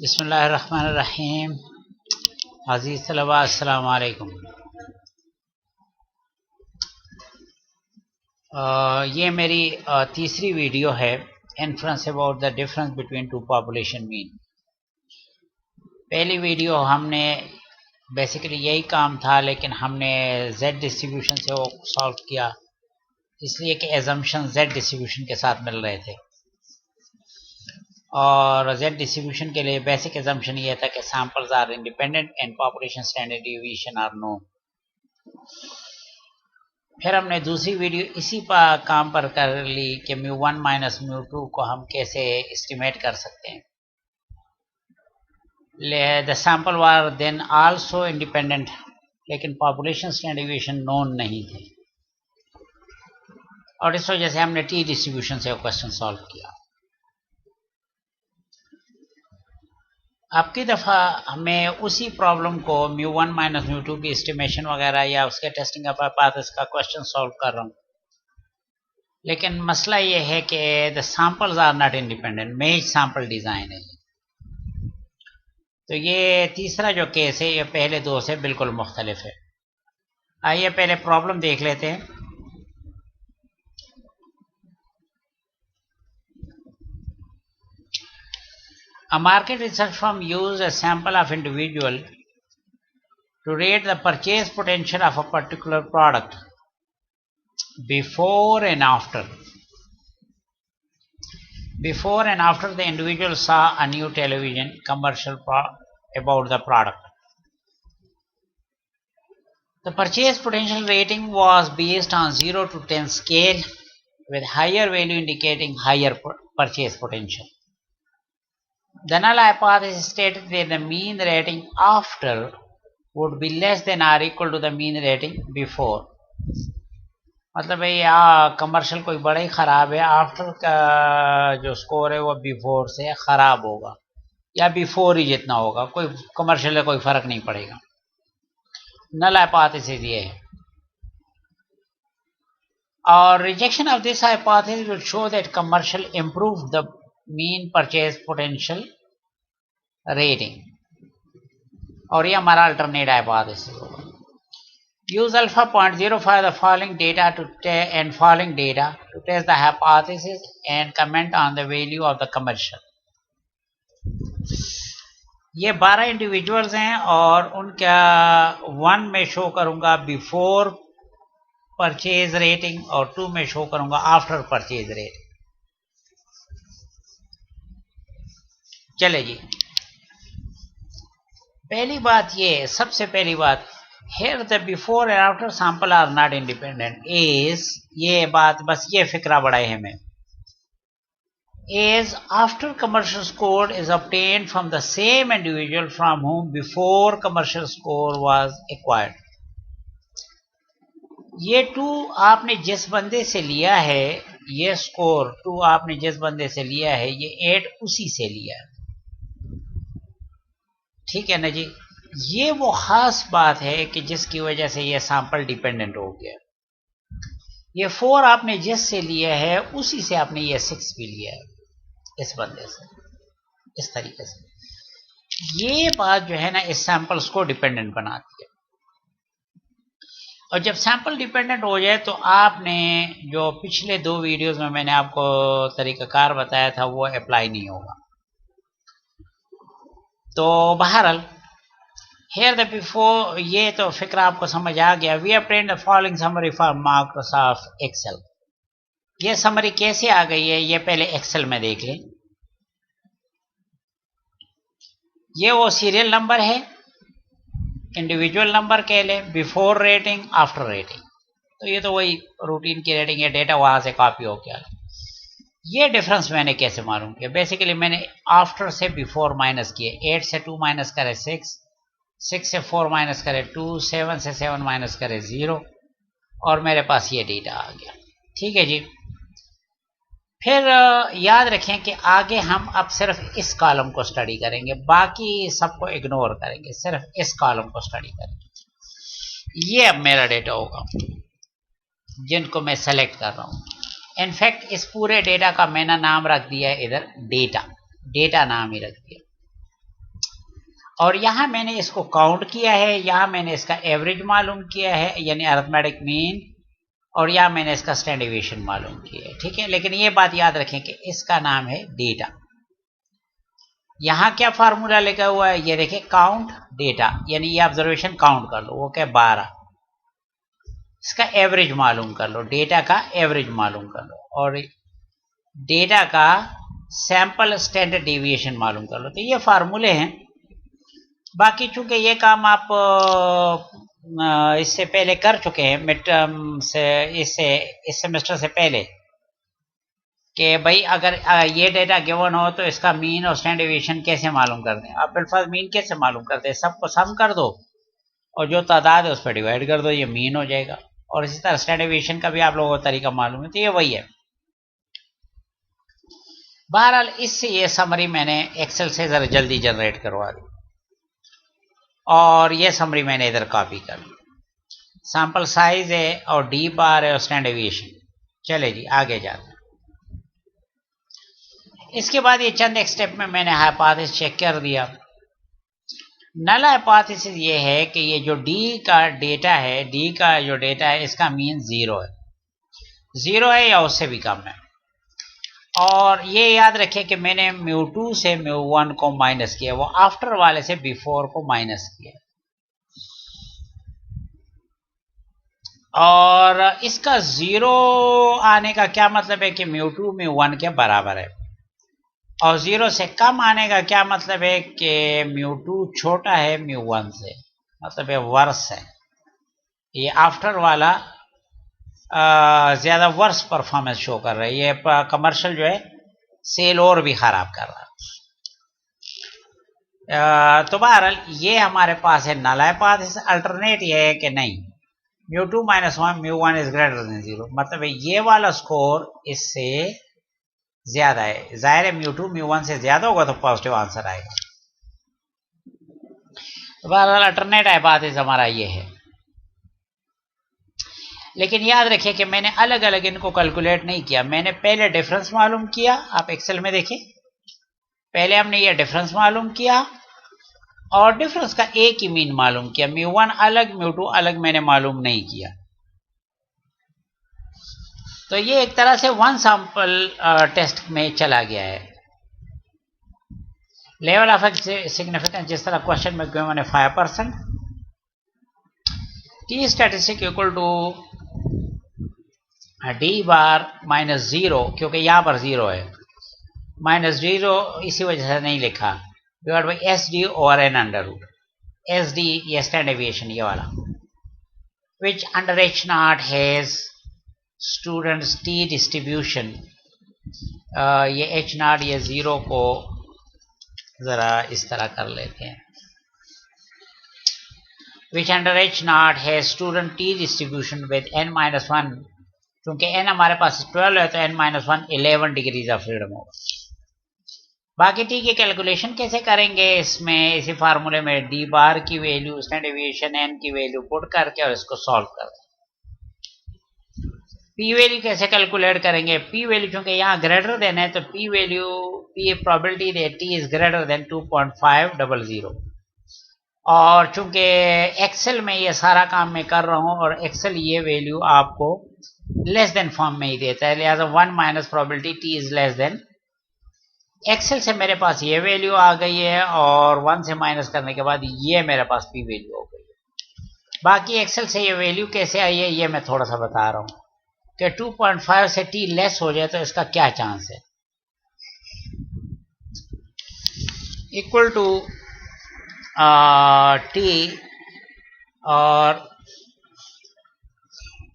बिस्मिल्लाहिर्रहमानिर्रहीम। अज़ीज़ तलबा अस्सलाम वालेकुम। ये मेरी तीसरी वीडियो है inference about the difference between two population mean. पहली वीडियो हमने बेसिकली यही काम था, लेकिन हमने जेड डिस्ट्रीब्यूशन से वो सॉल्व किया, इसलिए कि एजम्पशन जेड डिस्ट्रीब्यूशन के साथ मिल रहे थे। और जेड डिस्ट्रीब्यूशन के लिए बेसिक एजम्पशन ये था कि samples are independent and population standard deviation are known. फिर हमने दूसरी वीडियो इसी काम पर कर ली कि μ1 माइनस μ2 को हम कैसे एस्टिमेट कर सकते हैं। The sample were then also independent, लेकिन पॉपुलेशन स्टैंडर्ड डिवीएशन नोन नहीं थे, और इस वजह से हमने टी डिस्ट्रीब्यूशन से क्वेश्चन सॉल्व किया। अब की दफ़ा हमें उसी प्रॉब्लम को μ1 माइनस μ2 की एस्टिमेशन वगैरह या उसके टेस्टिंग ऑफ हाइपोथेसिस का क्वेश्चन सॉल्व कर रहा हूँ, लेकिन मसला ये है कि the samples are not independent, मेज सैंपल डिज़ाइन है। तो ये तीसरा जो केस है ये पहले दो से बिल्कुल मुख्तलिफ है। आइए पहले प्रॉब्लम देख लेते हैं। A market research firm used a sample of individual to rate the purchase potential of a particular product before and after. Before and after the individual saw a new television commercial about the product. The purchase potential rating was based on 0 to 10 scale, with higher value indicating higher purchase potential. The null hypothesis stated that the mean rating after would be less than or equal to the mean rating before. मतलब भाई commercial कोई बड़ा ही ख़राब है, after का जो score है वो बिफोर से ख़राब होगा या बिफोर ही जितना होगा, कोई कमर्शियल है कोई फ़र्क नहीं पड़ेगा। नल हाइपोथेसिस ये है, और rejection of this hypothesis will show that commercial improve the mean purchase potential rating, और ये हमारा अल्टरनेट हाइपोथेसिस होगा। Use alpha 0.05 the following data to test the hypothesis and comment on the value of the commercial. ये 12 individuals हैं और उनका 1 में show करूंगा बिफोर परचेज रेटिंग और 2 में शो करूंगा आफ्टर परचेज रेटिंग। चले जी, पहली बात ये, सबसे पहली बात, here the before and after sample are not independent is, ये बात बस ये फिक्रा बढ़ाए हमें, is after commercial score is obtained from the same individual from whom before commercial score was acquired. ये 2 आपने जिस बंदे से लिया है, ये स्कोर 2 आपने जिस बंदे से लिया है, ये 8 उसी से लिया है, ठीक है ना जी। ये वो खास बात है कि जिसकी वजह से ये सैंपल डिपेंडेंट हो गया। ये 4 आपने जिस से लिया है उसी से आपने ये 6 भी लिया है, इस बंदे से, इस तरीके से। ये बात जो है ना इस सैंपल्स को डिपेंडेंट बनाती है, और जब सैंपल डिपेंडेंट हो जाए तो आपने जो पिछले 2 वीडियोस में मैंने आपको तरीकाकार बताया था वो अप्लाई नहीं होगा। तो बहरहाल here the before, ये तो फिक्र आपको समझ आ गया। We obtained the following summary from Microsoft Excel। ये समरी कैसे आ गई है ये पहले एक्सेल में देख लें। ये वो सीरियल नंबर है, इंडिविजुअल नंबर कह लें, बिफोर रेटिंग आफ्टर रेटिंग, तो ये तो वही रूटीन की रेटिंग है, डेटा वहां से कॉपी हो गया। ये डिफरेंस मैंने कैसे मालूम किया? बेसिकली मैंने आफ्टर से बिफोर माइनस किए, 8 से 2 माइनस करे 6, 6 से 4 माइनस करे 2, 7 से 7 माइनस करे 0, और मेरे पास ये डेटा आ गया, ठीक है जी। फिर याद रखें कि आगे हम अब सिर्फ इस कॉलम को स्टडी करेंगे, बाकी सबको इग्नोर करेंगे, सिर्फ इस कॉलम को स्टडी करेंगे। ये अब मेरा डेटा होगा जिनको मैं सेलेक्ट कर रहा हूं। इनफैक्ट इस पूरे डेटा का मैंने नाम रख दिया है इधर डेटा, डेटा नाम ही रख दिया। और यहाँ मैंने इसको काउंट किया है, यहाँ मैंने इसका एवरेज मालूम किया है यानी अरिथमेटिक मीन, और यहाँ मैंने इसका स्टैंडर्ड डेविएशन मालूम किया है, ठीक है। लेकिन ये बात याद रखें कि इसका नाम है डेटा। यहाँ क्या फार्मूला लिखा हुआ है, ये देखें काउंट डेटा, यानी ये ऑब्जर्वेशन काउंट कर लो, वो क्या 12, इसका एवरेज मालूम कर लो, डेटा का एवरेज मालूम कर लो, और डेटा का सैंपल स्टैंडर्ड डेविएशन मालूम कर लो। तो ये फार्मूले हैं। बाकी चूंकि ये काम आप इससे पहले कर चुके हैं मिड टर्म से, इस सेमेस्टर से पहले, कि भाई अगर ये डेटा गिवन हो तो इसका मीन और स्टैंडर्ड डेविएशन कैसे मालूम कर दें। आप बिल्कुल मीन कैसे मालूम करते हैं, सबको सम कर दो और जो तादाद है उस पर डिवाइड कर दो, ये मीन हो जाएगा। और इसी तरह स्टैंडर्ड डेविएशन का भी आप लोगों को तरीका मालूम है, तो ये वही है। बहरहाल इससे ये समरी मैंने एक्सेल से जरा जल्दी जनरेट करवा दी, और ये समरी मैंने इधर कॉपी कर ली। सैंपल साइज है और डी बार है और स्टैंडर्ड डेविएशन। चले जी आगे जाते हैं। इसके बाद ये चंद एक स्टेप में मैंने हाइपोथेसिस चेक कर दिया। नल हाइपोथेसिस ये है कि ये जो डी का डेटा है, डी का जो डेटा है इसका मीन 0 है, 0 है या उससे भी कम है। और ये याद रखें कि मैंने μ2 से μ1 को माइनस किया, वो आफ्टर वाले से बिफोर को माइनस किया। और इसका 0 आने का क्या मतलब है कि μ2 μ1 के बराबर है, और 0 से कम आने का क्या मतलब है कि μ2 छोटा है μ1 से, मतलब है वर्स है। ये आफ्टर वाला ज्यादा वर्स परफॉर्मेंस शो कर रहा है, ये कमर्शियल जो है सेल और भी खराब कर रहा है। तो बहरहाल ये हमारे पास है नल हाइपोथेसिस। अल्टरनेट ये है कि नहीं, μ2 - 1 μ1 इज ग्रेटर देन 0, मतलब है ये वाला स्कोर इससे ज्यादा है। जाहिर है μ2 μ1 से ज्यादा होगा तो पॉजिटिव आंसर आएगा। तो बहरहाल अल्टरनेट हाइपोथेसिस हमारा ये है। लेकिन याद रखिए कि मैंने अलग अलग इनको कैलकुलेट नहीं किया, मैंने पहले डिफरेंस मालूम किया। आप एक्सेल में देखिए, पहले हमने ये डिफरेंस मालूम किया और डिफरेंस का एक ही मीन मालूम किया, μ1 अलग μ2 अलग मैंने मालूम नहीं किया। तो ये एक तरह से वन सैंपल टेस्ट में चला गया है। लेवल ऑफ सिग्निफिकेंस जिस तरह क्वेश्चन में गिवन है 5%, T statistic equal to D bar -0, क्योंकि यहां पर 0 है, -0 इसी वजह से नहीं लिखा, divide by S D over N under root. S D ये स्टैंडर्ड डेविएशन ये वाला, which under H naught has students T distribution. ये एच नॉट ये 0 को जरा इस तरह कर लेते हैं, विच अंडर एच नॉट है student T distribution with n-1, क्योंकि n हमारे पास 12 है तो n-1 11 डिग्रीज ऑफ फ्रीडम होगा। बाकी टी की कैलकुलेशन कैसे करेंगे, इसमें इसी फार्मूले में डी बार की वैल्यू, स्टैंडर्ड डेविएशन n की वैल्यू पुट करके और इसको सॉल्व कर दें। पी वैल्यू कैसे कैलकुलेट करेंगे, पी वैल्यू क्योंकि यहाँ ग्रेटर देन है तो P value, P probability they T is greater than 2.500, और चूंकि एक्सेल में ये सारा काम मैं कर रहा हूँ और एक्सेल ये वैल्यू आपको लेस देन फॉर्म में ही देता है, लिहाजा 1 minus probability T is less than. Excel से मेरे पास ये वैल्यू आ गई है और 1 से माइनस करने के बाद ये मेरे पास पी वैल्यू हो गई है। बाकी एक्सेल से ये वैल्यू कैसे आई है ये मैं थोड़ा सा बता रहा हूँ कि 2.5 से टी लेस हो जाए तो इसका क्या चांस है। इक्वल टू टी और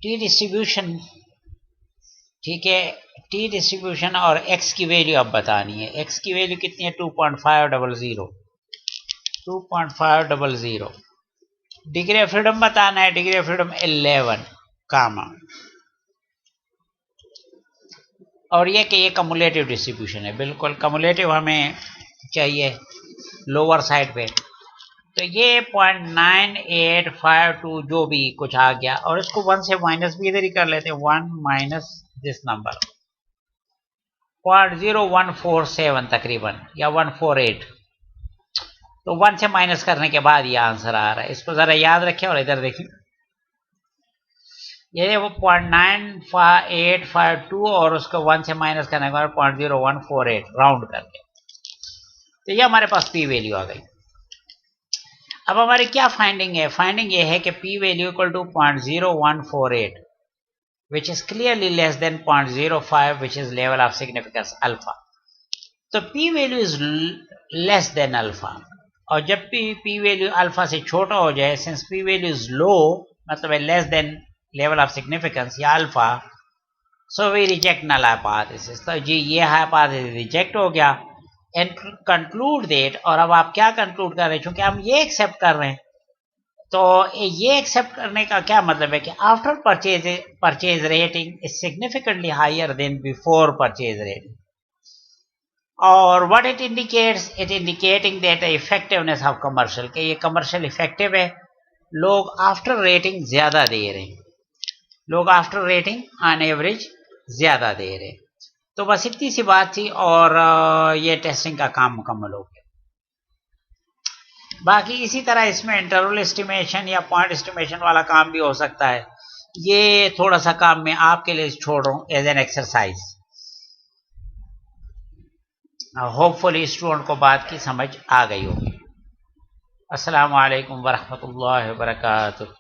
टी डिस्ट्रीब्यूशन, ठीक है, टी डिस्ट्रीब्यूशन और एक्स की वैल्यू अब बतानी है। एक्स की वैल्यू कितनी है 2.500, 2.500। डिग्री ऑफ फ्रीडम बताना है, डिग्री ऑफ फ्रीडम 11 कामा, और ये कि ये कम्युलेटिव डिस्ट्रीब्यूशन है, बिल्कुल कम्युलेटिव हमें चाहिए लोअर साइड पे। तो ये 0.9852 जो भी कुछ आ गया, और इसको 1 से माइनस भी इधर ही कर लेते हैं, 1 माइनस दिस नंबर 0.0147 तकरीबन या 148। तो 1 से माइनस करने के बाद ये आंसर आ रहा है। इसको ज़रा याद रखें और इधर देखें, ये वो 0.9852 और उसको 1 से माइनस करने के बाद 0.0148 राउंड करके, तो ये हमारे पास पी वैल्यू आ गई। अब हमारी क्या फाइंडिंग है? फाइंडिंग ये है कि P value equal to 0.0148 which is clearly less than 0.05 which is level of significance alpha. तो p value is less than alpha, और जब p वैल्यू अल्फा से छोटा हो जाए, सिंस p वैल्यू इज लो मतलब है less than level of significance या alpha, so we reject null hypothesis. तो जी ये हाइपोथेसिस रिजेक्ट हो गया एंड कंक्लूड दैट। और अब आप क्या कंक्लूड कर रहे हैं, क्योंकि हम ये एक्सेप्ट कर रहे हैं, तो ये एक्सेप्ट करने का क्या मतलब है कि after purchase rating is significantly higher than before purchase rating. और what it indicates, it indicating that effectiveness of commercial, कि ये कमर्शियल इफेक्टिव है, लोग आफ्टर रेटिंग ज्यादा दे रहे हैं, लोग आफ्टर रेटिंग ऑन एवरेज ज्यादा दे रहे हैं। तो बस इतनी सी बात थी और ये टेस्टिंग का काम मुकम्मल हो गया। बाकी इसी तरह इसमें इंटरवल एस्टिमेशन या पॉइंट एस्टिमेशन वाला काम भी हो सकता है। ये थोड़ा सा काम मैं आपके लिए छोड़ रहा हूँ as an exercise. Hopefully student को बात की समझ आ गई होगी। अस्सलाम वालेकुम वरहमतुल्लाहि वबरकातुहू।